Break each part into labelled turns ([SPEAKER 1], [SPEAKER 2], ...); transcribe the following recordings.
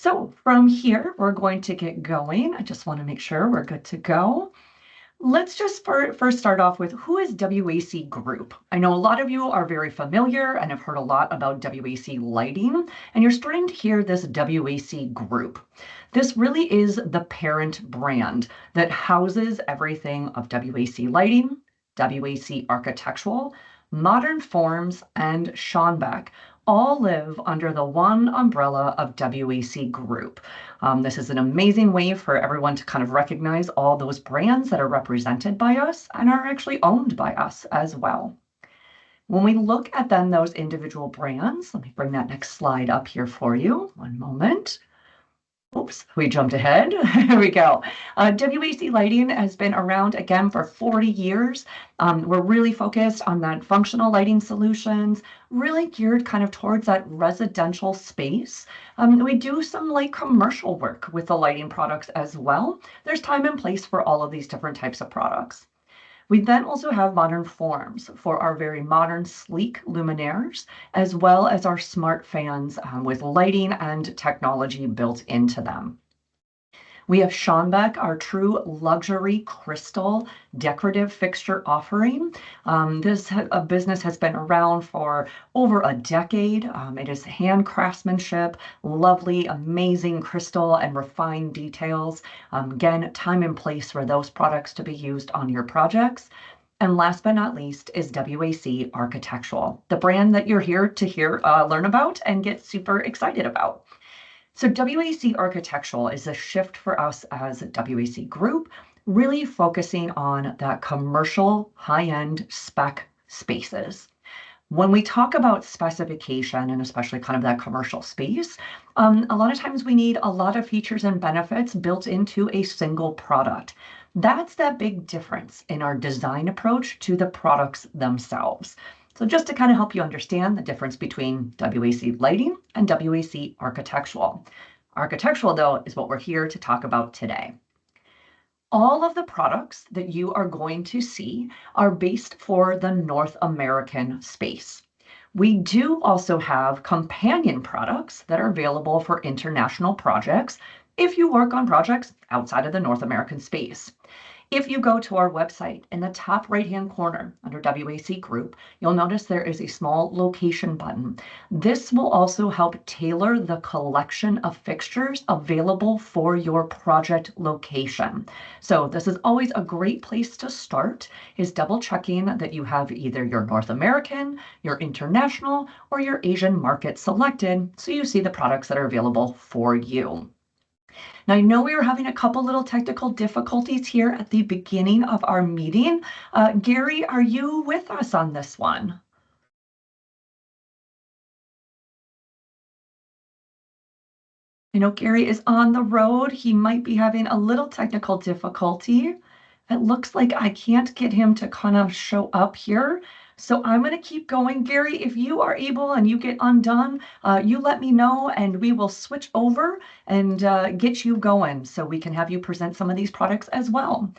[SPEAKER 1] So from here, we're going to get going. I just want to make sure we're good to go. Let's just first start off with, who is WAC Group? I know a lot of you are very familiar and have heard a lot about WAC lighting, and you're starting to hear this WAC Group. This really is the parent brand that houses everything of WAC Lighting, WAC Architectural, Modern Forms, and Schonbeck. All live under the one umbrella of WAC Group. This is an amazing way for everyone to kind of recognize all those brands that are represented by us and are actually owned by us as well. When we look at then those individual brands, let me bring that next slide up here for you. One moment. Oops, we jumped ahead. Here we go. WAC Lighting has been around again for 40 years. We're really focused on that functional lighting solutions, really geared kind of towards that residential space. We do some light commercial work with the lighting products as well. There's time and place for all of these different types of products. We then also have Modern Forms for our very modern, sleek luminaires, as well as our smart fans with lighting and technology built into them. We have Schonbeck, our true luxury crystal decorative fixture offering. This business has been around for over a decade. It is hand craftsmanship, lovely, amazing crystal and refined details. Again, time and place for those products to be used on your projects. And last but not least is WAC Architectural, the brand that you're here to learn about and get super excited about. So WAC Architectural is a shift for us as a WAC Group, really focusing on that commercial high-end spec spaces. When we talk about specification, and especially kind of that commercial space, a lot of times we need a lot of features and benefits built into a single product. That's that big difference in our design approach to the products themselves. So just to kind of help you understand the difference between WAC Lighting and WAC Architectural. Architectural, though, is what we're here to talk about today. All of the products that you are going to see are based for the North American space. We do also have companion products that are available for international projects if you work on projects outside of the North American space. If you go to our website, in the top right-hand corner under WAC Group, you'll notice there is a small location button. This will also help tailor the collection of fixtures available for your project location. So this is always a great place to start, is double checking that you have either your North American, your international, or your Asian market selected, so you see the products that are available for you. Now, I know we were having a couple little technical difficulties here at the beginning of our meeting. Gary, are you with us on this one? I know Gary is on the road. He might be having a little technical difficulty. It looks like I can't get him to kind of show up here. So I'm going to keep going. Gary, if you are able and you get undone, you let me know and we will switch over and get you going so we can have you present some of these products as well.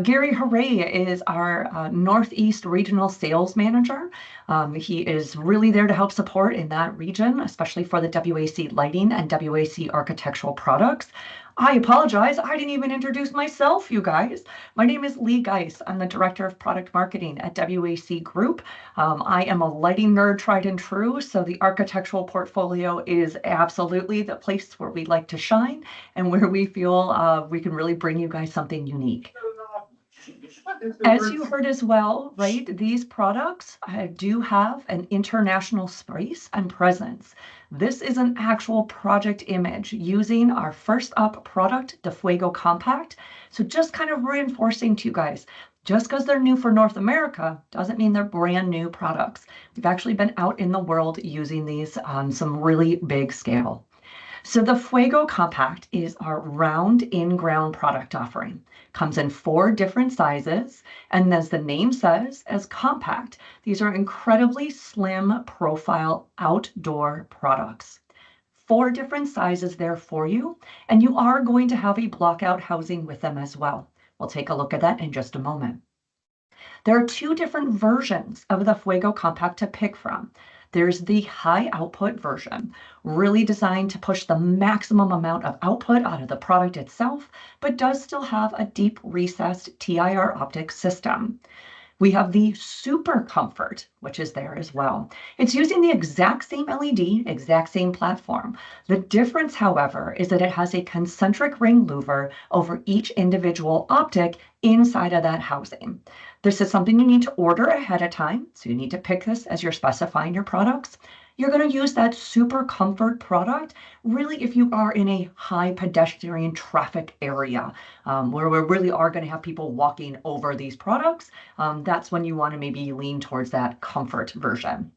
[SPEAKER 1] Gary Hooray is our Northeast Regional Sales Manager. He is really there to help support in that region, especially for the WAC Lighting and WAC Architectural products. I apologize. I didn't even introduce myself, you guys. My name is Lee Geis. I'm the Director of Product Marketing at WAC Group. I am a lighting nerd tried and true, so the architectural portfolio is absolutely the place where we like to shine and where we feel we can really bring you guys something unique. As you heard as well, right, these products do have an international space and presence. This is an actual project image using our first up product, the Fuego Compact. So just kind of reinforcing to you guys, just because they're new for North America doesn't mean they're brand new products. We've actually been out in the world using these on some really big scale. So the Fuego Compact is our round in-ground product offering. Comes in 4 different sizes, and as the name says, as compact, these are incredibly slim profile outdoor products. 4 different sizes there for you, and you are going to have a blockout housing with them as well. We'll take a look at that in just a moment. There are 2 different versions of the Fuego Compact to pick from. There's the high output version, really designed to push the maximum amount of output out of the product itself, but does still have a deep recessed TIR optic system. We have the Super Comfort, which is there as well. It's using the exact same LED, exact same platform. The difference, however, is that it has a concentric ring louver over each individual optic inside of that housing. This is something you need to order ahead of time, so you need to pick this as you're specifying your products. You're going to use that Super Comfort product really if you are in a high pedestrian traffic area where we really are going to have people walking over these products. That's when you want to maybe lean towards that comfort version.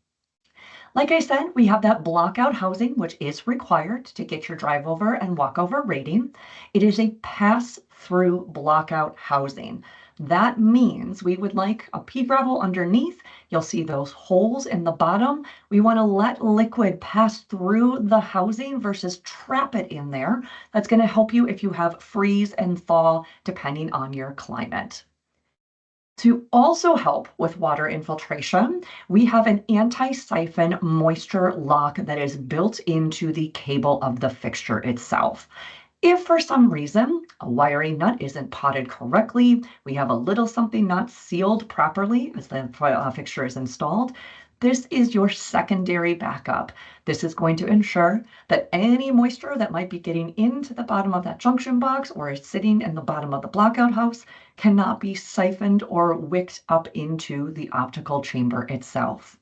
[SPEAKER 1] Like I said, we have that blockout housing, which is required to get your drive over and walkover rating. It is a pass-through blockout housing. That means we would like a pea gravel underneath. You'll see those holes in the bottom. We want to let liquid pass through the housing versus trap it in there. That's going to help you if you have freeze and thaw, depending on your climate. To also help with water infiltration, we have an anti-siphon moisture lock that is built into the cable of the fixture itself. If for some reason a wiring nut isn't potted correctly, we have a little something not sealed properly as the fixture is installed, this is your secondary backup. This is going to ensure that any moisture that might be getting into the bottom of that junction box or is sitting in the bottom of the blockout house cannot be siphoned or wicked up into the optical chamber itself.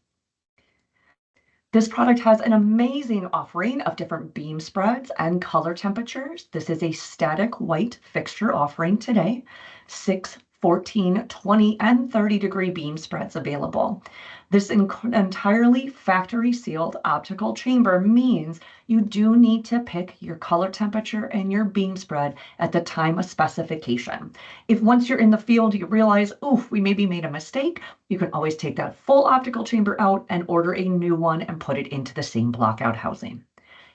[SPEAKER 1] This product has an amazing offering of different beam spreads and color temperatures. This is a static white fixture offering today, 6, 14, 20, and 30-degree beam spreads available. This entirely factory sealed optical chamber means you do need to pick your color temperature and your beam spread at the time of specification. If once you're in the field you realize, oof, we maybe made a mistake, you can always take that full optical chamber out and order a new one and put it into the same blockout housing.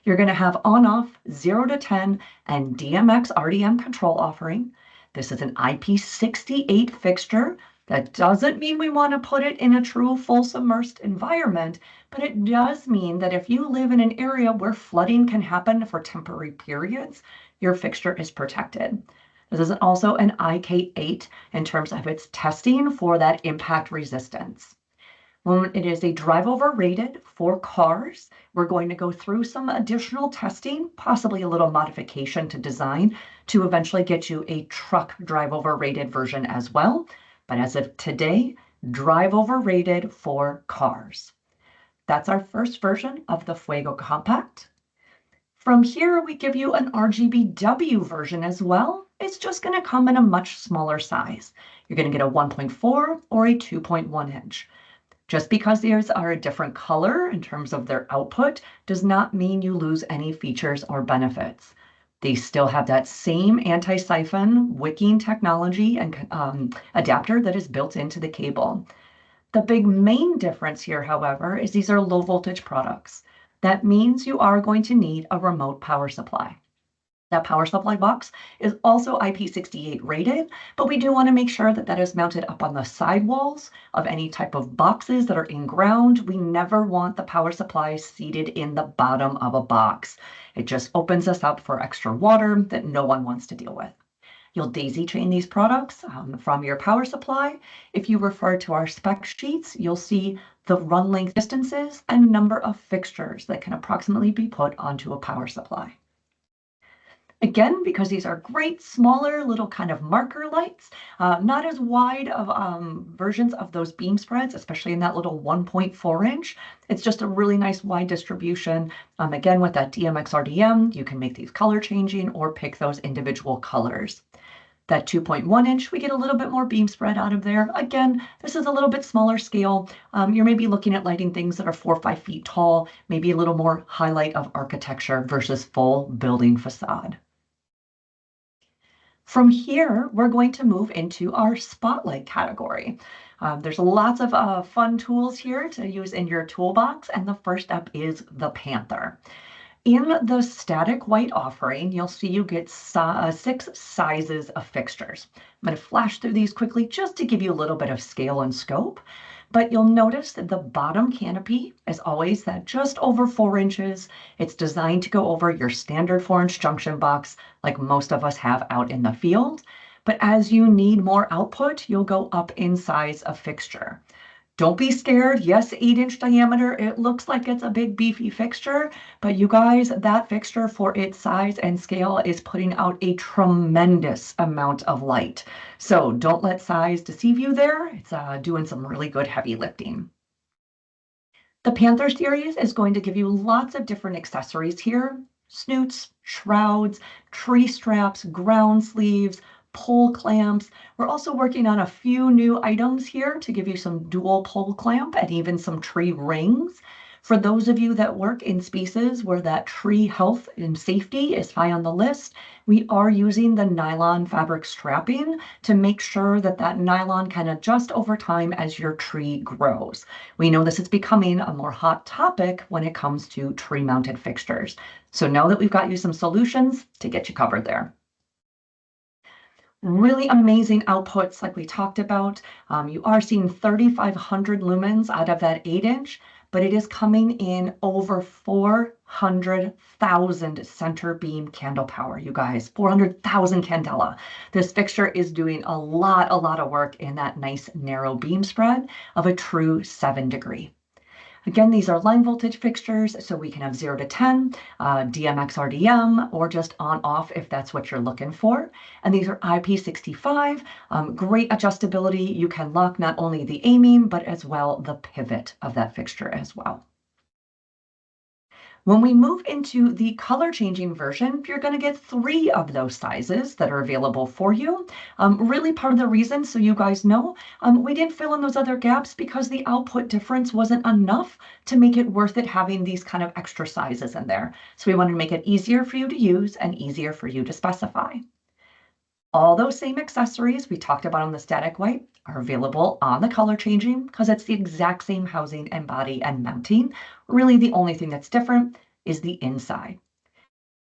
[SPEAKER 1] You're going to have on-off, 0 to 10, and DMX RDM control offering. This is an IP68 fixture. That doesn't mean we want to put it in a true full submersed environment, but it does mean that if you live in an area where flooding can happen for temporary periods, your fixture is protected. This is also an IK8 in terms of its testing for that impact resistance. When it is a drive over rated for cars, we're going to go through some additional testing, possibly a little modification to design to eventually get you a truck drive over rated version as well. But as of today, drive over rated for cars. That's our first version of the Fuego Compact. From here, we give you an RGBW version as well. It's just going to come in a much smaller size. You're going to get a 1.4 or a 2.1 inch. Just because these are a different color in terms of their output does not mean you lose any features or benefits. They still have that same anti-siphon wicking technology and adapter that is built into the cable. The big main difference here, however, is these are low voltage products. That means you are going to need a remote power supply. That power supply box is also IP68 rated, but we do want to make sure that that is mounted up on the side walls of any type of boxes that are in ground. We never want the power supply seated in the bottom of a box. It just opens us up for extra water that no one wants to deal with. You'll daisy chain these products from your power supply. If you refer to our spec sheets, you'll see the run length distances and number of fixtures that can approximately be put onto a power supply. Again, because these are great, smaller little kind of marker lights, not as wide of versions of those beam spreads, especially in that little 1.4 inch. It's just a really nice wide distribution. Again, with that DMX RDM, you can make these color changing or pick those individual colors. That 2.1 inch, we get a little bit more beam spread out of there. Again, this is a little bit smaller scale. You're maybe looking at lighting things that are 4 or 5 feet tall, maybe a little more highlight of architecture versus full building facade. From here, we're going to move into our spotlight category. There's lots of fun tools here to use in your toolbox, and the first up is the Panther. In the static white offering, you'll see you get 6 sizes of fixtures. I'm going to flash through these quickly just to give you a little bit of scale and scope. But you'll notice that the bottom canopy is always that just over 4 inches. It's designed to go over your standard 4-inch junction box like most of us have out in the field. But as you need more output, you'll go up in size of fixture. Don't be scared. Yes, 8-inch diameter. It looks like it's a big beefy fixture, but you guys, that fixture for its size and scale is putting out a tremendous amount of light. So don't let size deceive you there. It's doing some really good heavy lifting. The Panther series is going to give you lots of different accessories here. Snoots, shrouds, tree straps, ground sleeves, pole clamps. We're also working on a few new items here to give you some dual pole clamp and even some tree rings. For those of you that work in spaces where that tree health and safety is high on the list, we are using the nylon fabric strapping to make sure that that nylon can adjust over time as your tree grows. We know this is becoming a more hot topic when it comes to tree mounted fixtures. So know that we've got you some solutions to get you covered there. Really amazing outputs like we talked about. You are seeing 3,500 lumens out of that 8-inch, but it is coming in over 400,000 center beam candle power, you guys, 400,000 candela. This fixture is doing a lot of work in that nice narrow beam spread of a true 7-degree. Again, these are line voltage fixtures, so we can have 0 to 10, DMX RDM, or just on off if that's what you're looking for. And these are IP65, great adjustability. You can lock not only the aiming, but as well the pivot of that fixture as well. When we move into the color changing version, you're going to get 3 of those sizes that are available for you. Really part of the reason, so you guys know, we didn't fill in those other gaps because the output difference wasn't enough to make it worth it having these kind of extra sizes in there. So we wanted to make it easier for you to use and easier for you to specify. All those same accessories we talked about on the static white are available on the color changing because it's the exact same housing and body and mounting. Really, the only thing that's different is the inside.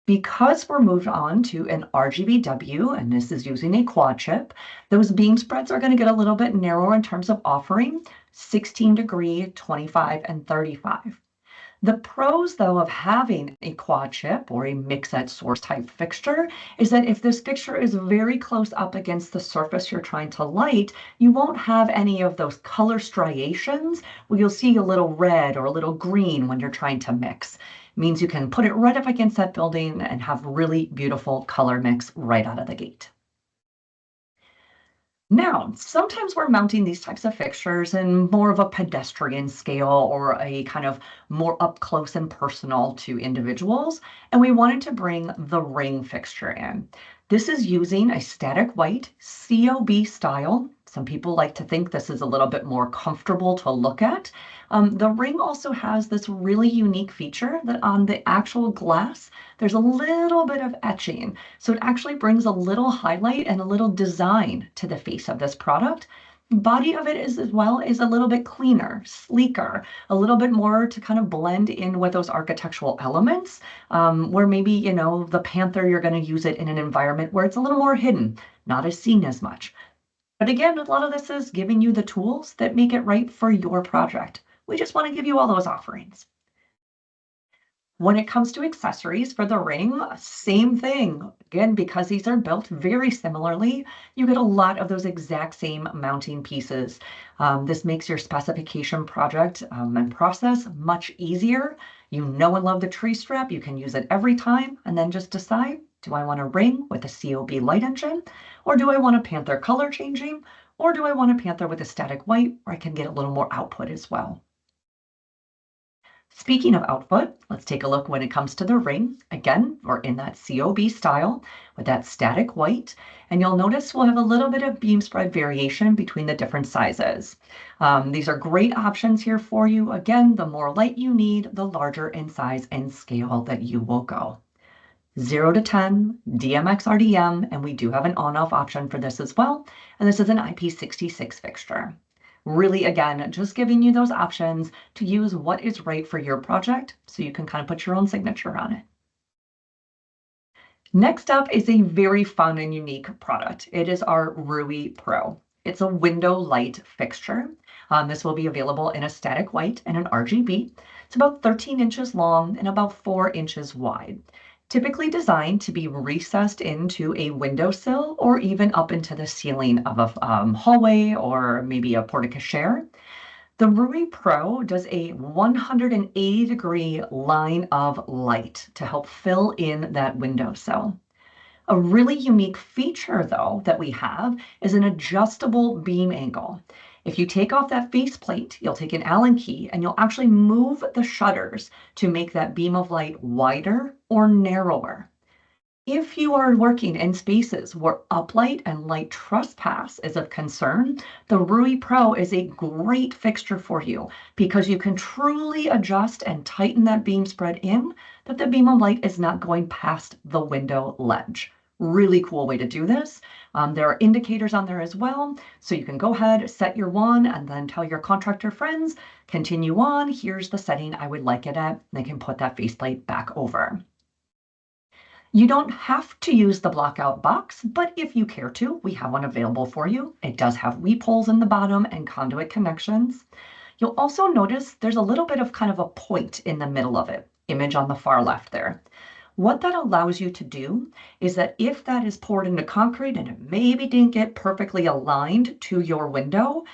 [SPEAKER 1] Because we're moved on to an RGBW, and this is using a quad chip, those beam spreads are going to get a little bit narrower in terms of offering 16-degree, 25, and 35. The pros, though, of having a quad chip or a mix-at source type fixture is that if this fixture is very close up against the surface you're trying to light, you won't have any of those color striations where you'll see a little red or a little green when you're trying to mix. It means you can put it right up against that building and have really beautiful color mix right out of the gate. Now, sometimes we're mounting these types of fixtures in more of a pedestrian scale or a kind of more up close and personal to individuals, and we wanted to bring the ring fixture in. This is using a static white COB style. Some people like to think this is a little bit more comfortable to look at. The ring also has this really unique feature that on the actual glass, there's a little bit of etching. So it actually brings a little highlight and a little design to the face of this product. Body of it is as well is a little bit cleaner, sleeker, a little bit more to kind of blend in with those architectural elements, where maybe, you know, the Panther, you're going to use it in an environment where it's a little more hidden, not as seen as much. But again, a lot of this is giving you the tools that make it right for your project. We just want to give you all those offerings. When it comes to accessories for the ring, same thing. Again, because these are built very similarly, you get a lot of those exact same mounting pieces. This makes your specification project and process much easier. You know and love the tree strap. You can use it every time and then just decide, do I want a ring with a COB light engine? Or do I want a Panther color changing? Or do I want a Panther with a static white where I can get a little more output as well? Speaking of output, let's take a look when it comes to the ring. Again, we're in that COB style with that static white, and you'll notice we'll have a little bit of beam spread variation between the different sizes. These are great options here for you. Again, the more light you need, the larger in size and scale that you will go. 0 to 10, DMX RDM, and we do have an on-off option for this as well, and this is an IP66 fixture. Really, again, just giving you those options to use what is right for your project so you can kind of put your own signature on it. Next up is a very fun and unique product. It is our Rui Pro. It's a window light fixture. This will be available in a static white and an RGB. It's about 13 inches long and about 4 inches wide. Typically designed to be recessed into a windowsill or even up into the ceiling of a hallway or maybe a porte-cochere. The Rui Pro does a 180-degree line of light to help fill in that windowsill. A really unique feature, though, that we have is an adjustable beam angle. If you take off that faceplate, you'll take an Allen key and you'll actually move the shutters to make that beam of light wider or narrower. If you are working in spaces where uplight and light trespass is of concern, the Rui Pro is a great fixture for you because you can truly adjust and tighten that beam spread in that the beam of light is not going past the window ledge. Really cool way to do this. There are indicators on there as well, so you can go ahead, set your one, and then tell your contractor friends, continue on, here's the setting I would like it at, and they can put that faceplate back over. You don't have to use the blockout box, but if you care to, we have one available for you. It does have weep holes in the bottom and conduit connections. You'll also notice there's a little bit of kind of a point in the middle of it, image on the far left there. What that allows you to do is that if that is poured into concrete and it maybe didn't get perfectly aligned to your window,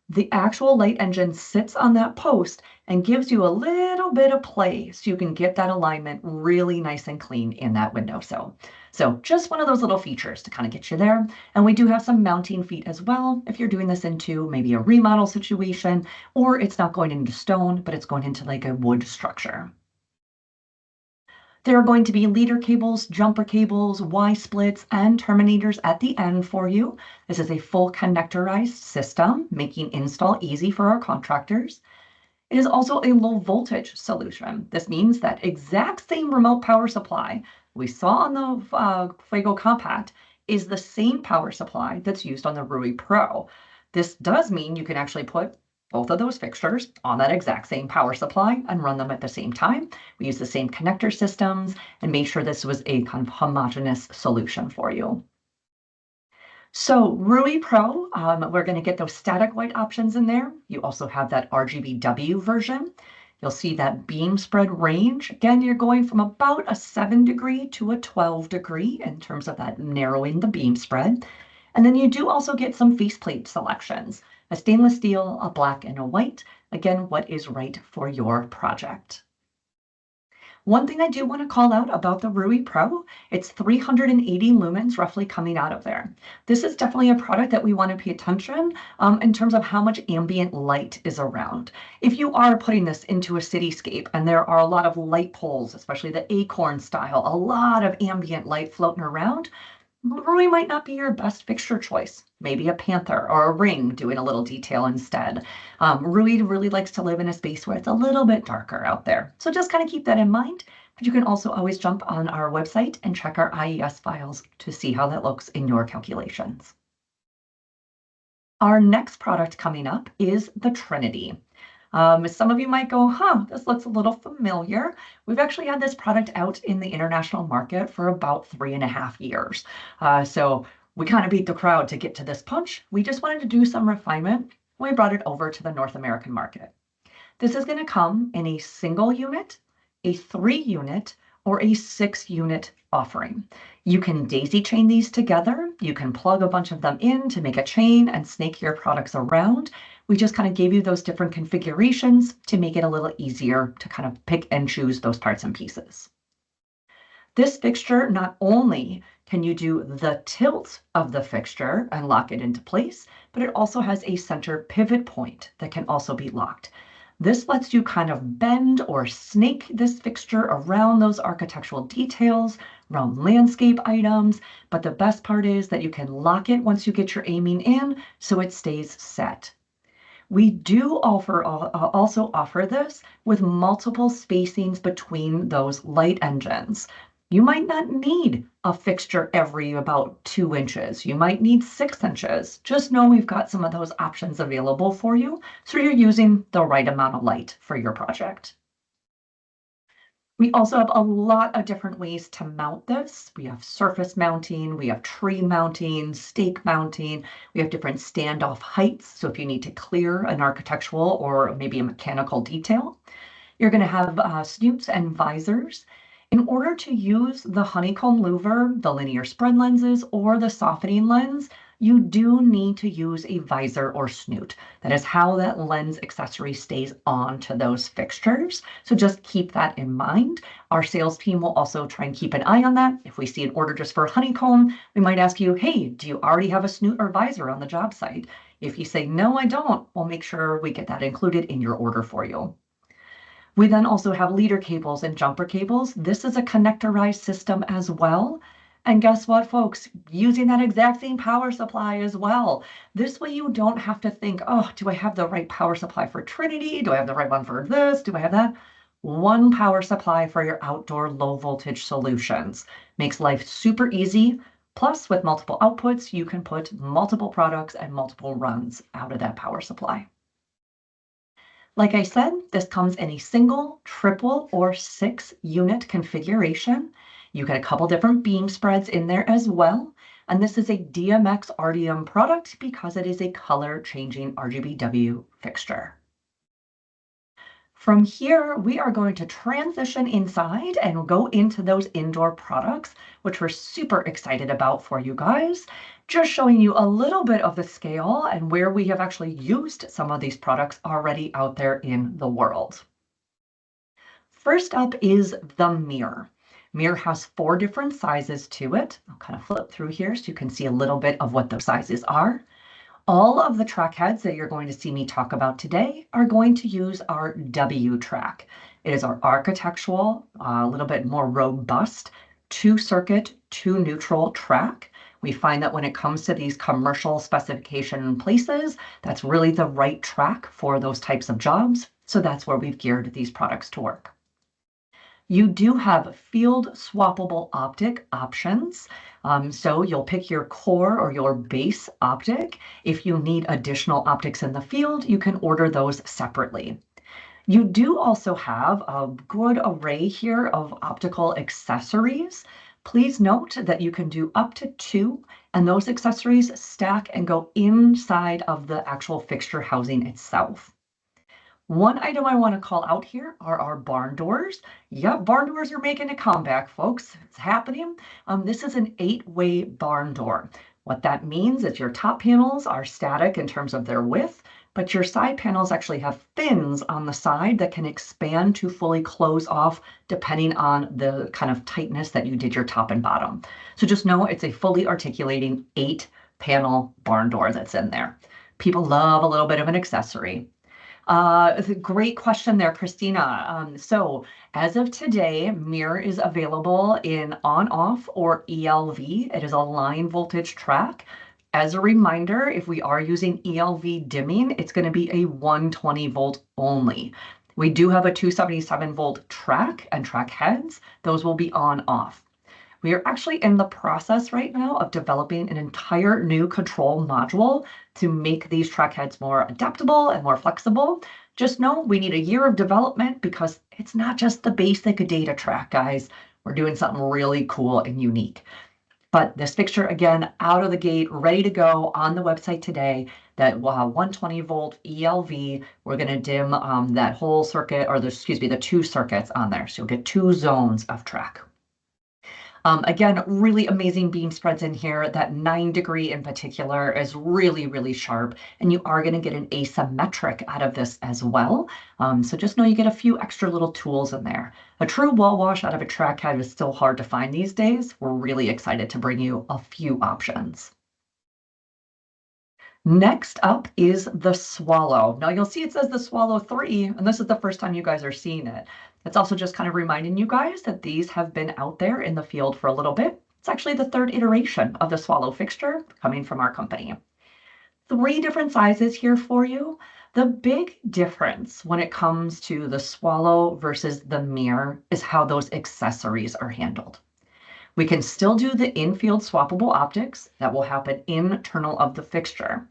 [SPEAKER 1] the actual light engine sits on that post and gives you a little bit of play so you can get that alignment really nice and clean in that windowsill. So just one of those little features to kind of get you there. And we do have some mounting feet as well if you're doing this into maybe a remodel situation, or it's not going into stone, but it's going into like a wood structure. There are going to be leader cables, jumper cables, Y-splits, and terminators at the end for you. This is a full connectorized system, making install easy for our contractors. It is also a low voltage solution. This means that exact same remote power supply we saw on the Fuego Compact is the same power supply that's used on the Rui Pro. This does mean you can actually put both of those fixtures on that exact same power supply and run them at the same time. We use the same connector systems and made sure this was a kind of homogeneous solution for you. So Rui Pro, we're going to get those static white options in there. You also have that RGBW version. You'll see that beam spread range. Again, you're going from about a 7-degree to a 12-degree in terms of that narrowing the beam spread. And then you do also get some faceplate selections, a stainless steel, a black, and a white. Again, what is right for your project. One thing I do want to call out about the Rui Pro, it's 380 lumens roughly coming out of there. This is definitely a product that we want to pay attention in terms of how much ambient light is around. If you are putting this into a cityscape and there are a lot of light poles, especially the acorn style, a lot of ambient light floating around, Rui might not be your best fixture choice. Maybe a panther or a ring doing a little detail instead. Rui really likes to live in a space where it's a little bit darker out there. So just kind of keep that in mind. But you can also always jump on our website and check our IES files to see how that looks in your calculations. Our next product coming up is the Trinity. Some of you might go, this looks a little familiar. We've actually had this product out in the international market for about 3.5 years. So we kind of beat the crowd to get to this punch. We just wanted to do some refinement. We brought it over to the North American market. This is going to come in a single unit, a 3-unit, or a 6-unit offering. You can daisy chain these together. You can plug a bunch of them in to make a chain and snake your products around. We just kind of gave you those different configurations to make it a little easier to kind of pick and choose those parts and pieces. This fixture, not only can you do the tilt of the fixture and lock it into place, but it also has a center pivot point that can also be locked. This lets you kind of bend or snake this fixture around those architectural details, around landscape items, but the best part is that you can lock it once you get your aiming in so it stays set. We do also offer this with multiple spacings between those light engines. You might not need a fixture every about 2 inches. You might need 6 inches. Just know we've got some of those options available for you, so you're using the right amount of light for your project. We also have a lot of different ways to mount this. We have surface mounting, we have tree mounting, stake mounting, we have different standoff heights. So if you need to clear an architectural or maybe a mechanical detail, you're going to have snoops and visors. In order to use the honeycomb louver, the linear spread lenses, or the softening lens, you do need to use a visor or snoot. That is how that lens accessory stays on to those fixtures. So just keep that in mind. Our sales team will also try and keep an eye on that. If we see an order just for honeycomb, we might ask you, hey, do you already have a snoot or visor on the job site? If you say, no, I don't, we'll make sure we get that included in your order for you. We then also have leader cables and jumper cables. This is a connectorized system as well. And guess what, folks? Using that exact same power supply as well. This way you don't have to think, oh, do I have the right power supply for Trinity? Do I have the right one for this? Do I have that? One power supply for your outdoor low voltage solutions. Makes life super easy. Plus, with multiple outputs, you can put multiple products and multiple runs out of that power supply. Like I said, this comes in a single, triple, or 6-unit configuration. You get a couple different beam spreads in there as well. And this is a DMX RDM product because it is a color changing RGBW fixture. From here, we are going to transition inside and go into those indoor products, which we're super excited about for you guys. Just showing you a little bit of the scale and where we have actually used some of these products already out there in the world. First up is the mirror. Mirror has 4 different sizes to it. I'll kind of flip through here so you can see a little bit of what those sizes are. All of the track heads that you're going to see me talk about today are going to use our W track. It is our architectural, a little bit more robust, 2-circuit, 2-neutral track. We find that when it comes to these commercial specification places, that's really the right track for those types of jobs. So that's where we've geared these products to work. You do have field swappable optic options. So you'll pick your core or your base optic. If you need additional optics in the field, you can order those separately. You do also have a good array here of optical accessories. Please note that you can do up to 2, and those accessories stack and go inside of the actual fixture housing itself. One item I want to call out here are our barn doors. Yep, barn doors are making a comeback, folks. It's happening. This is an 8-way barn door. What that means is your top panels are static in terms of their width, but your side panels actually have fins on the side that can expand to fully close off depending on the kind of tightness that you did your top and bottom. So just know it's a fully articulating 8-panel barn door that's in there. People love a little bit of an accessory. Great question there, Christina. So as of today, mirror is available in on-off or ELV. It is a line voltage track. As a reminder, if we are using ELV dimming, it's going to be a 120 volt only. We do have a 277 volt track and track heads. Those will be on-off. We are actually in the process right now of developing an entire new control module to make these track heads more adaptable and more flexible. Just know we need a year of development because it's not just the basic data track, guys. We're doing something really cool and unique. But this fixture, again, out of the gate, ready to go on the website today. That 120 volt ELV, we're going to dim that whole circuit, or the 2 circuits on there. So you'll get 2 zones of track. Again, really amazing beam spreads in here. That 9-degree in particular is really, really sharp, and you are going to get an asymmetric out of this as well. So just know you get a few extra little tools in there. A true wall wash out of a track head is still hard to find these days. We're really excited to bring you a few options. Next up is the Swallow. Now you'll see it says the Swallow 3, and this is the first time you guys are seeing it. It's also just kind of reminding you guys that these have been out there in the field for a little bit. It's actually the 3rd iteration of the Swallow fixture coming from our company. 3 different sizes here for you. The big difference when it comes to the Swallow versus the mirror is how those accessories are handled. We can still do the in-field swappable optics that will happen internal of the fixture.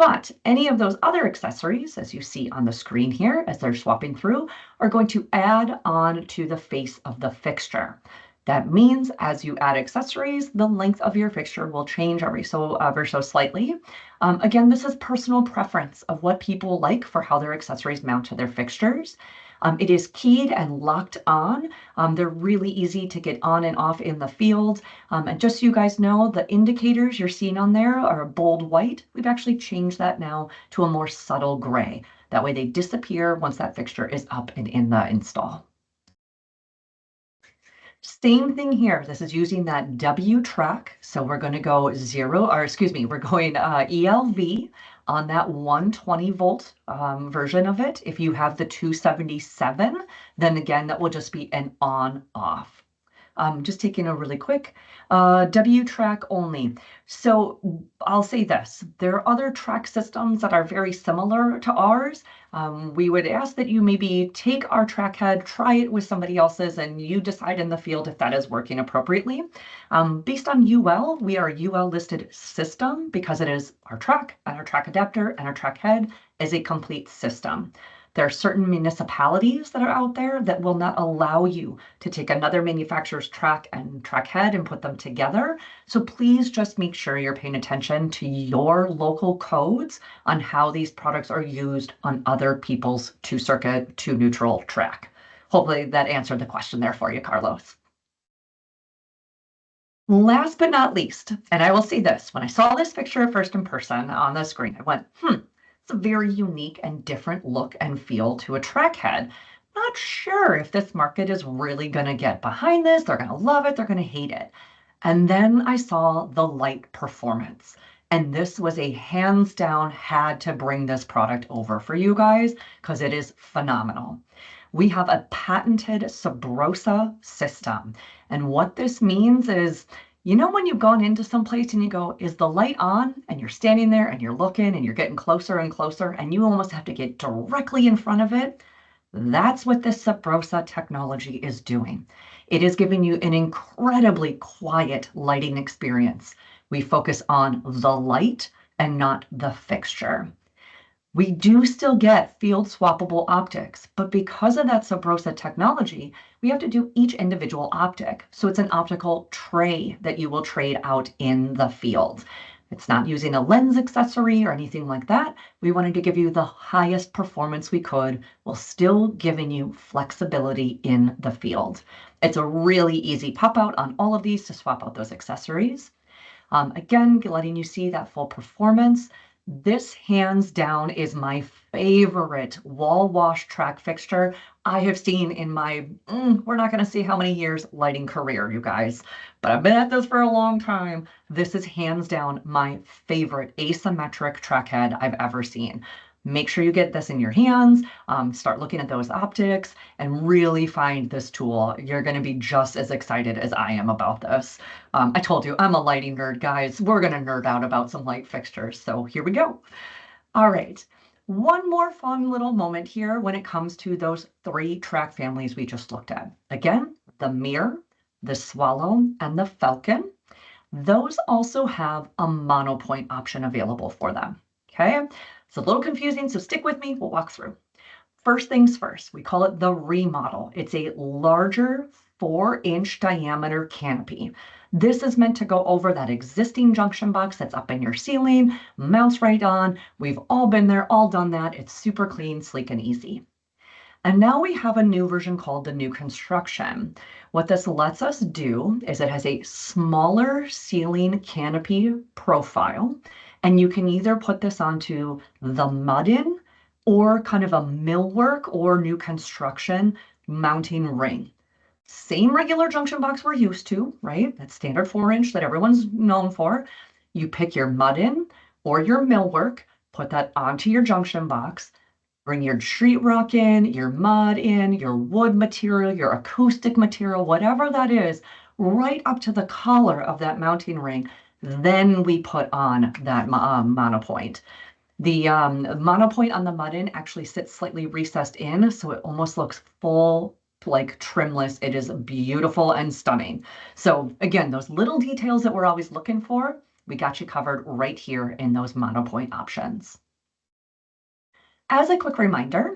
[SPEAKER 1] But any of those other accessories, as you see on the screen here, as they're swapping through, are going to add on to the face of the fixture. That means as you add accessories, the length of your fixture will change ever so slightly. Again, this is personal preference of what people like for how their accessories mount to their fixtures. It is keyed and locked on. They're really easy to get on and off in the field. And just so you guys know, the indicators you're seeing on there are a bold white. We've actually changed that now to a more subtle gray. That way they disappear once that fixture is up and in the install. Same thing here. This is using that W track. So we're going to go we're going ELV on that 120 volt version of it. If you have the 277, then again, that will just be an on off. Just taking a really quick W track only. So I'll say this, there are other track systems that are very similar to ours. We would ask that you maybe take our track head, try it with somebody else's, and you decide in the field if that is working appropriately. Based on UL, we are a UL listed system because it is our track and our track adapter and our track head is a complete system. There are certain municipalities that are out there that will not allow you to take another manufacturer's track and track head and put them together. So please just make sure you're paying attention to your local codes on how these products are used on other people's two circuit, two neutral track. Hopefully that answered the question there for you, Carlos. Last but not least, and I will say this, when I saw this picture first in person on the screen, I went, it's a very unique and different look and feel to a track head. Not sure if this market is really going to get behind this. They're going to love it. They're going to hate it. And then I saw the light performance. And this was a hands down had to bring this product over for you guys because it is phenomenal. We have a patented Subrosa system. And what this means is, you know, when you've gone into some place and you go, is the light on? And you're standing there and you're looking and you're getting closer and closer and you almost have to get directly in front of it. That's what this Subrosa technology is doing. It is giving you an incredibly quiet lighting experience. We focus on the light and not the fixture. We do still get field swappable optics, but because of that Subrosa technology, we have to do each individual optic. So it's an optical tray that you will trade out in the field. It's not using a lens accessory or anything like that. We wanted to give you the highest performance we could while still giving you flexibility in the field. It's a really easy pop out on all of these to swap out those accessories. Again, letting you see that full performance. This hands down is my favorite wall wash track fixture I have seen in my, we're not going to see how many years lighting career, you guys, but I've been at this for a long time. This is hands down my favorite asymmetric track head I've ever seen. Make sure you get this in your hands, start looking at those optics, and really find this tool. You're going to be just as excited as I am about this. I told you, I'm a lighting nerd, guys. We're going to nerd out about some light fixtures, so here we go. All right, one more fun little moment here when it comes to those three track families we just looked at. Again, the Mirror, the Swallow, and the Falcon. Those also have a monopoint option available for them, okay? It's a little confusing, so stick with me. We'll walk through. First things first, we call it the remodel. It's a larger 4-inch diameter canopy. This is meant to go over that existing junction box that's up in your ceiling, mounts right on. We've all been there, all done that. It's super clean, sleek, and easy. And now we have a new version called the New Construction. What this lets us do is it has a smaller ceiling canopy profile. And you can either put this onto the mud-in or kind of a millwork or new construction mounting ring. Same regular junction box we're used to, right? That standard 4-inch that everyone's known for. You pick your mud-in or your millwork, put that onto your junction box, bring your sheetrock in, your mud in, your wood material, your acoustic material, whatever that is, right up to the collar of that mounting ring. Then we put on that monopoint. The monopoint on the mud-in actually sits slightly recessed in, so it almost looks full, like trimless. It is beautiful and stunning. So again, those little details that we're always looking for, We got you covered right here in those monopoint options. As a quick reminder,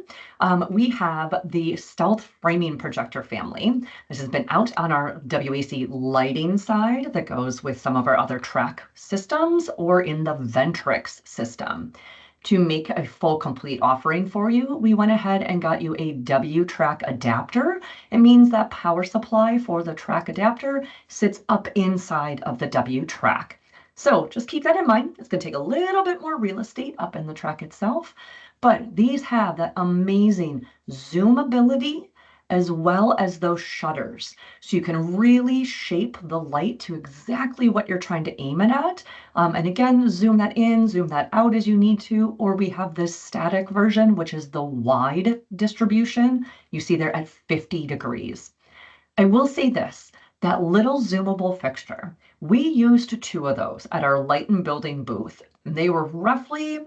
[SPEAKER 1] we have the Stealth Framing Projector family. This has been out on our WAC lighting side that goes with some of our other track systems or in the Ventrix system. To make a full complete offering for you, we went ahead and got you a W-track adapter. It means that power supply for the track adapter sits up inside of the W-track. So just keep that in mind. It's going to take a little bit more real estate up in the track itself, but these have that amazing zoom ability as well as those shutters. So you can really shape the light to exactly what you're trying to aim it at. And again, zoom that in, zoom that out as you need to, or we have this static version, which is the wide distribution. You see there at 50 degrees. I will say this, that little zoomable fixture, we used 2 of those at our light and building booth. They were roughly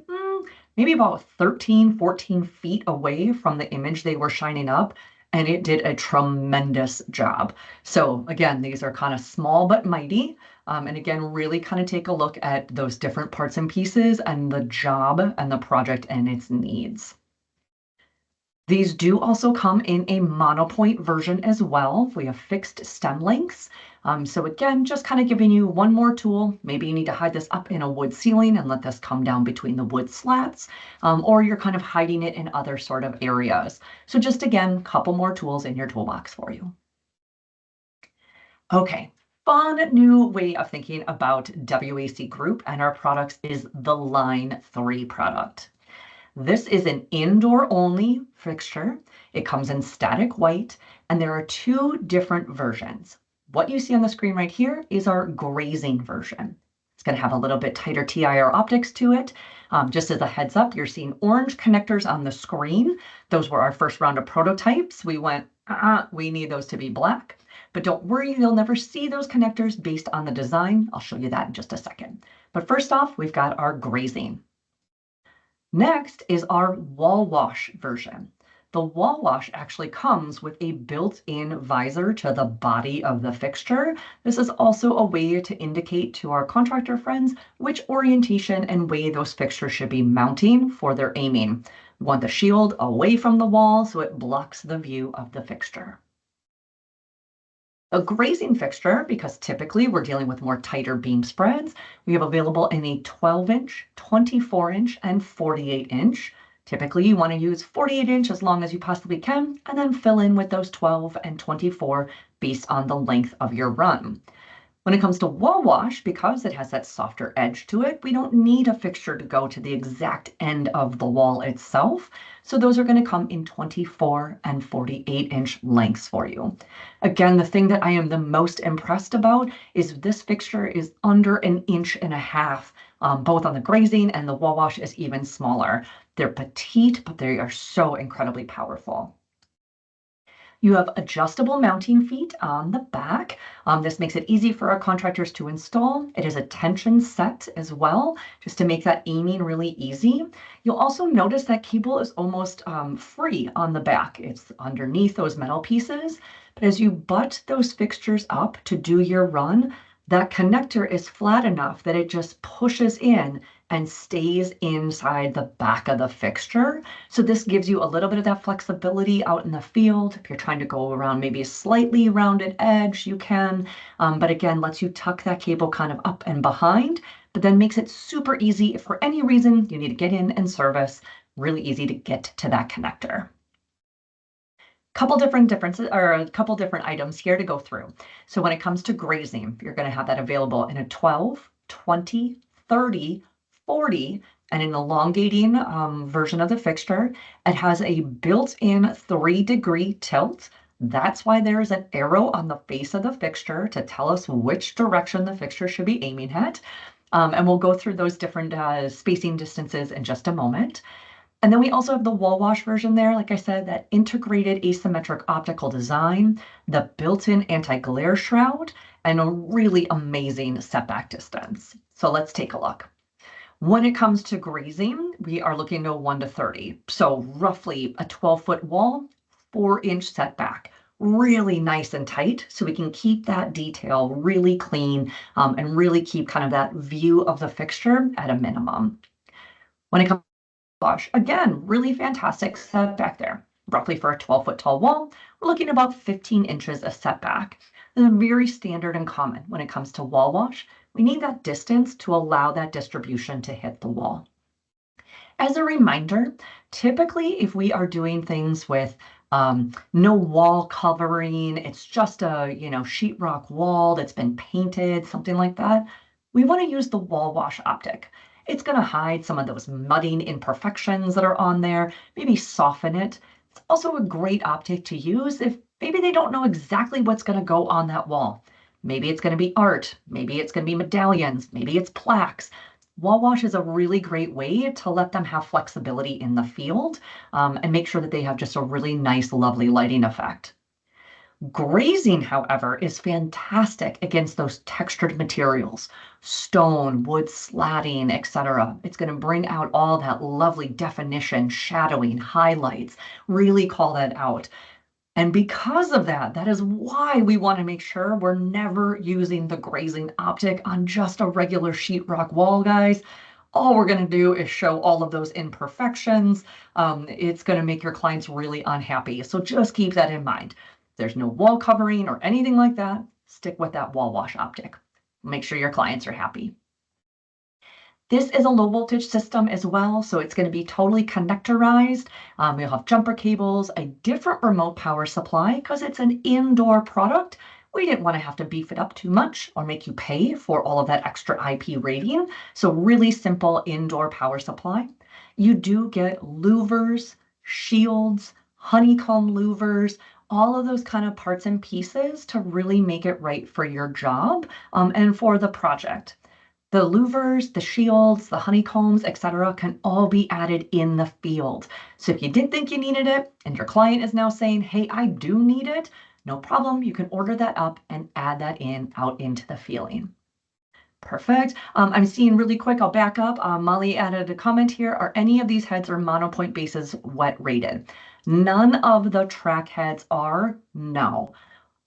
[SPEAKER 1] maybe about 13, 14 feet away from the image they were shining up, and it did a tremendous job. So again, these are kind of small but mighty. And again, really kind of take a look at those different parts and pieces and the job and the project and its needs. These do also come in a monopoint version as well. We have fixed stem lengths. So again, just kind of giving you one more tool. Maybe you need to hide this up in a wood ceiling and let this come down between the wood slats, or you're kind of hiding it in other sort of areas. So just again, a couple more tools in your toolbox for you. Okay, fun new way of thinking about WAC Group and our products is the Line 3 product. This is an indoor-only fixture. It comes in static white, and there are 2 different versions. What you see on the screen right here is our grazing version. It's going to have a little bit tighter TIR optics to it. Just as a heads up, you're seeing orange connectors on the screen. Those were our first round of prototypes. We went, we need those to be black. But don't worry, you'll never see those connectors based on the design. I'll show you that in just a second. But first off, we've got our grazing. Next is our wall wash version. The wall wash actually comes with a built-in visor to the body of the fixture. This is also a way to indicate to our contractor friends which orientation and way those fixtures should be mounting for their aiming. We want the shield away from the wall so it blocks the view of the fixture. A grazing fixture, because typically we're dealing with more tighter beam spreads, we have available in a 12-inch, 24-inch, and 48-inch. Typically, you want to use 48-inch as long as you possibly can, and then fill in with those 12 and 24 based on the length of your run. When it comes to wall wash, because it has that softer edge to it, we don't need a fixture to go to the exact end of the wall itself. So those are going to come in 24 and 48-inch lengths for you. Again, the thing that I am the most impressed about is this fixture is under 1.5 inches, both on the grazing and the wall wash is even smaller. They're petite, but they are so incredibly powerful. You have adjustable mounting feet on the back. This makes it easy for our contractors to install. It is a tension set as well, just to make that aiming really easy. You'll also notice that cable is almost free on the back. It's underneath those metal pieces, but as you butt those fixtures up to do your run, that connector is flat enough that it just pushes in and stays inside the back of the fixture. So this gives you a little bit of that flexibility out in the field. If you're trying to go around maybe a slightly rounded edge, you can. But again, lets you tuck that cable kind of up and behind, but then makes it super easy if for any reason you need to get in and service, really easy to get to that connector. Couple different differences or a couple different items here to go through. So when it comes to grazing, you're going to have that available in a 12, 20, 30, 40, and an elongating version of the fixture. It has a built-in 3-degree tilt. That's why there is an arrow on the face of the fixture to tell us which direction the fixture should be aiming at. And we'll go through those different spacing distances in just a moment. And then we also have the wall wash version there, like I said, that integrated asymmetric optical design, the built-in anti-glare shroud, and a really amazing setback distance. So let's take a look. When it comes to grazing, we are looking to 1 to 30. So roughly a 12-foot wall, 4-inch setback. really nice and tight so we can keep that detail really clean and really keep kind of that view of the fixture at a minimum. When it comes to wash, again, really fantastic setback there. Roughly for a 12-foot tall wall, we're looking at about 15 inches of setback. This is very standard and common when it comes to wall wash. We need that distance to allow that distribution to hit the wall. As a reminder, typically if we are doing things with no wall covering, it's just a sheetrock wall that's been painted, something like that, we want to use the wall wash optic. It's going to hide some of those mudding imperfections that are on there, maybe soften it. It's also a great optic to use if maybe they don't know exactly what's going to go on that wall. Maybe it's going to be art, maybe it's going to be medallions, maybe it's plaques. Wall wash is a really great way to let them have flexibility in the field and make sure that they have just a really nice, lovely lighting effect. Grazing, however, is fantastic against those textured materials, stone, wood slatting, etc. It's going to bring out all that lovely definition, shadowing, highlights, really call that out. And because of that, that is why we want to make sure we're never using the grazing optic on just a regular sheetrock wall, guys. All we're going to do is show all of those imperfections. It's going to make your clients really unhappy. So just keep that in mind. If there's no wall covering or anything like that, stick with that wall wash optic. Make sure your clients are happy. This is a low voltage system as well, so it's going to be totally connectorized. You'll have jumper cables, a different remote power supply because it's an indoor product. We didn't want to have to beef it up too much or make you pay for all of that extra IP rating. So really simple indoor power supply. You do get louvers, shields, honeycomb louvers, all of those kind of parts and pieces to really make it right for your job and for the project. The louvers, the shields, the honeycombs, etc., can all be added in the field. So if you didn't think you needed it and your client is now saying, hey, I do need it, no problem. You can order that up and add that in out into the feeling. Perfect. I'm seeing really quick, I'll back up. Molly added a comment here. Are any of these heads or monopoint bases wet rated? None of the track heads are, no.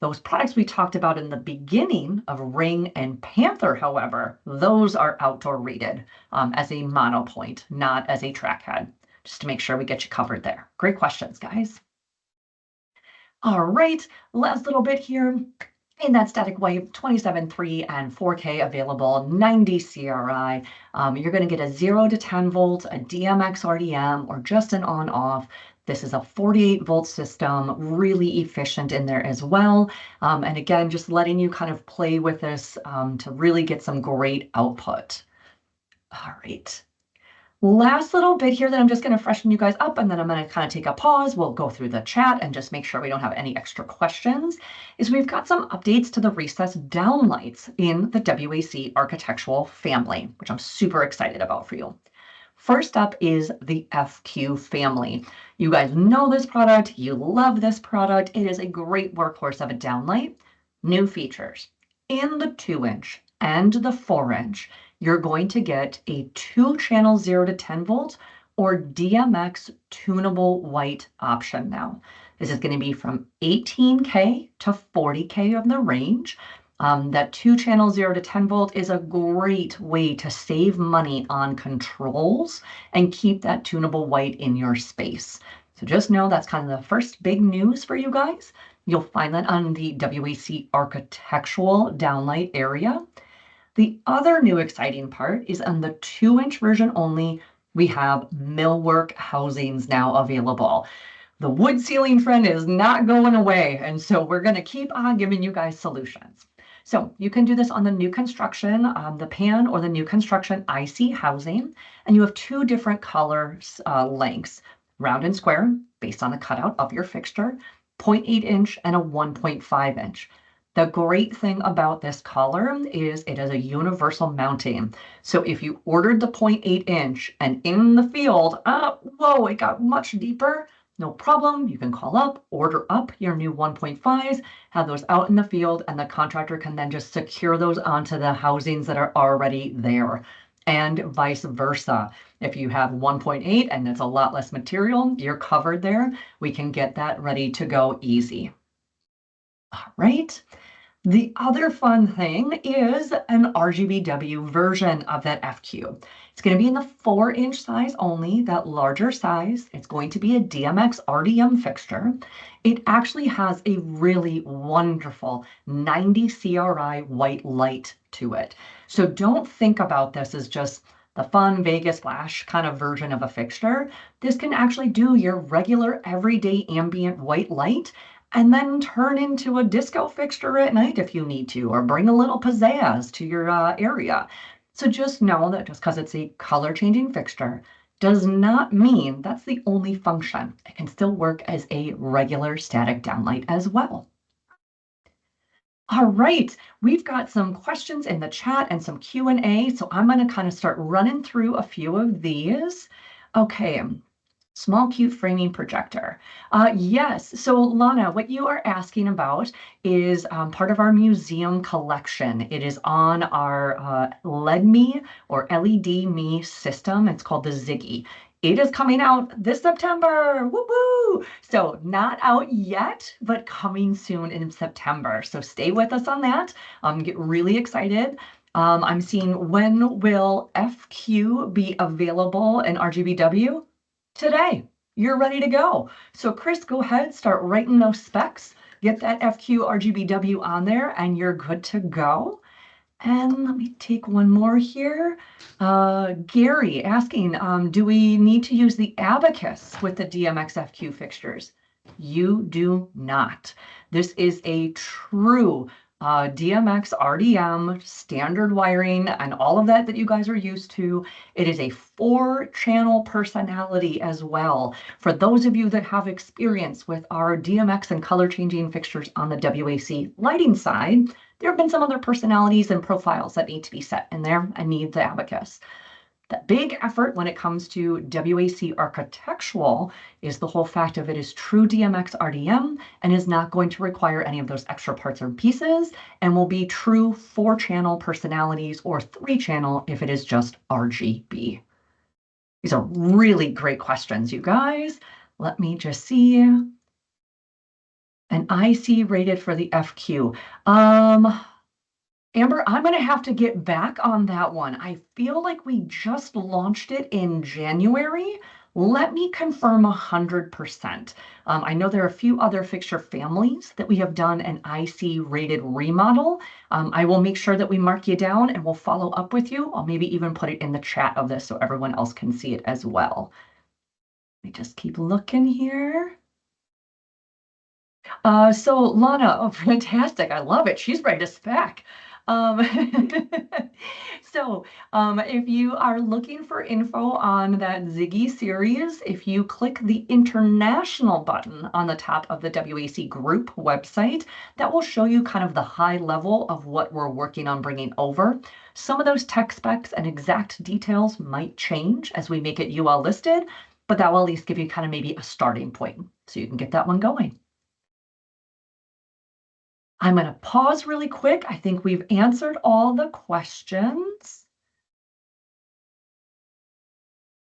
[SPEAKER 1] Those products we talked about in the beginning of Ring and Panther, however, those are outdoor rated as a monopoint, not as a track head, just to make sure we get you covered there. Great questions, guys. All right, last little bit here. In that static wave, 27.3 and 4K available, 90 CRI. You're going to get a 0 to 10 volt, a DMX RDM, or just an on-off. This is a 48-volt system, really efficient in there as well. And again, just letting you kind of play with this to really get some great output. All right. Last little bit here that I'm just going to freshen you guys up, and then I'm going to kind of take a pause. We'll go through the chat and just make sure we don't have any extra questions, is we've got some updates to the recessed downlights in the WAC Architectural family, which I'm super excited about for you. First up is the FQ family. You guys know this product. You love this product. It is a great workhorse of a downlight. New features. In the 2-inch and the 4-inch, you're going to get a 2-channel 0 to 10 volt or DMX tunable white option now. This is going to be from 18K to 40K of the range. That 2-channel 0 to 10 volt is a great way to save money on controls and keep that tunable white in your space. So just know that's kind of the first big news for you guys. You'll find that on the WAC Architectural downlight area. The other new exciting part is on the 2-inch version only, we have millwork housings now available. The wood ceiling trend is not going away, and so we're going to keep on giving you guys solutions. So you can do this on the new construction, the pan or the new construction IC housing, and you have 2 different colors lengths, round and square, based on the cutout of your fixture, 0.8 inch and a 1.5 inch. The great thing about this collar is it is a universal mounting. So if you ordered the 0.8 inch and in the field, whoa, it got much deeper, no problem. You can call up, order up your new 1.5s, have those out in the field, and the contractor can then just secure those onto the housings that are already there. And vice versa. If you have 1.8 and it's a lot less material, you're covered there. We can get that ready to go easy. All right. The other fun thing is an RGBW version of that FQ. It's going to be in the 4-inch size only, that larger size. It's going to be a DMX RDM fixture. It actually has a really wonderful 90 CRI white light to it. So don't think about this as just the fun Vegas flash kind of version of a fixture. This can actually do your regular everyday ambient white light and then turn into a disco fixture at night if you need to, or bring a little pizzazz to your area. So just know that just because it's a color changing fixture does not mean that's the only function. It can still work as a regular static downlight as well. All right, we've got some questions in the chat and some Q&A, so I'm going to kind of start running through a few of these. Okay. Small, cute framing projector. Yes, so Lana, what you are asking about is part of our museum collection. It is on our LED-Me or LED-Me system. It's called the Ziggy. It is coming out this September. Woo-woo! So not out yet, but coming soon in September. So stay with us on that. Get really excited. I'm seeing when will FQ be available in RGBW? Today. You're ready to go. So Chris, go ahead, start writing those specs, get that FQ RGBW on there, and you're good to go. And let me take one more here. Gary asking, do we need to use the abacus with the DMX FQ fixtures? You do not. This is a true DMX RDM standard wiring and all of that you guys are used to. It is a 4-channel personality as well. For those of you that have experience with our DMX and color changing fixtures on the WAC lighting side, there have been some other personalities and profiles that need to be set in there and need the abacus. The big effort when it comes to WAC Architectural is the whole fact of it is true DMX RDM and is not going to require any of those extra parts or pieces and will be true 4-channel personalities or 3-channel if it is just RGB. These are really great questions, you guys. Let me just see. An IC rated for the FQ. Amber, I'm going to have to get back on that one. I feel like we just launched it in January. Let me confirm 100%. I know there are a few other fixture families that we have done an IC rated remodel. I will make sure that we mark you down and we'll follow up with you. I'll maybe even put it in the chat of this so everyone else can see it as well. Let me just keep looking here. So Lana, oh, fantastic. I love it. She's ready to spec. If you are looking for info on that Ziggy series, if you click the international button on the top of the WAC Group website, that will show you kind of the high level of what we're working on bringing over. Some of those tech specs and exact details might change as we make it UL listed, but that will at least give you kind of maybe a starting point so you can get that one going. I'm going to pause really quick. I think we've answered all the questions.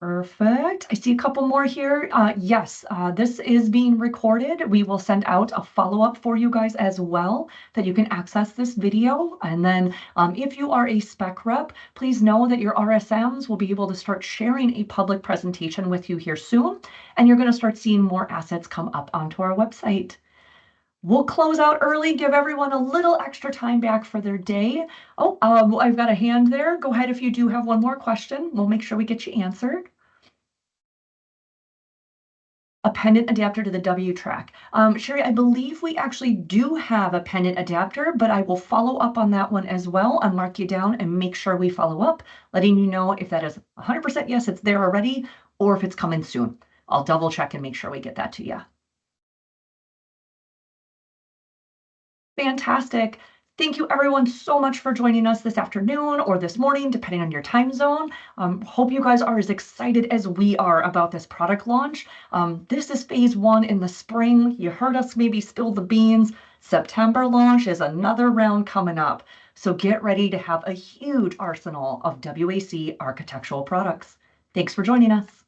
[SPEAKER 1] Perfect. I see a couple more here. Yes, this is being recorded. We will send out a follow-up for you guys as well that you can access this video. And then if you are a spec rep, please know that your RSMs will be able to start sharing a public presentation with you here soon. And you're going to start seeing more assets come up onto our website. We'll close out early, give everyone a little extra time back for their day. Oh, I've got a hand there. Go ahead if you do have one more question. We'll make sure we get you answered. A pendant adapter to the W track. Sherry, I believe we actually do have a pendant adapter, but I will follow up on that one as well and mark you down and make sure we follow up, letting you know if that is 100% yes, it's there already, or if it's coming soon. I'll double check and make sure we get that to you. Fantastic. Thank you everyone so much for joining us this afternoon or this morning, depending on your time zone. Hope you guys are as excited as we are about this product launch. This is phase 1 in the spring. You heard us maybe spill the beans. September launch is another round coming up. So get ready to have a huge arsenal of WAC architectural products. Thanks for joining us.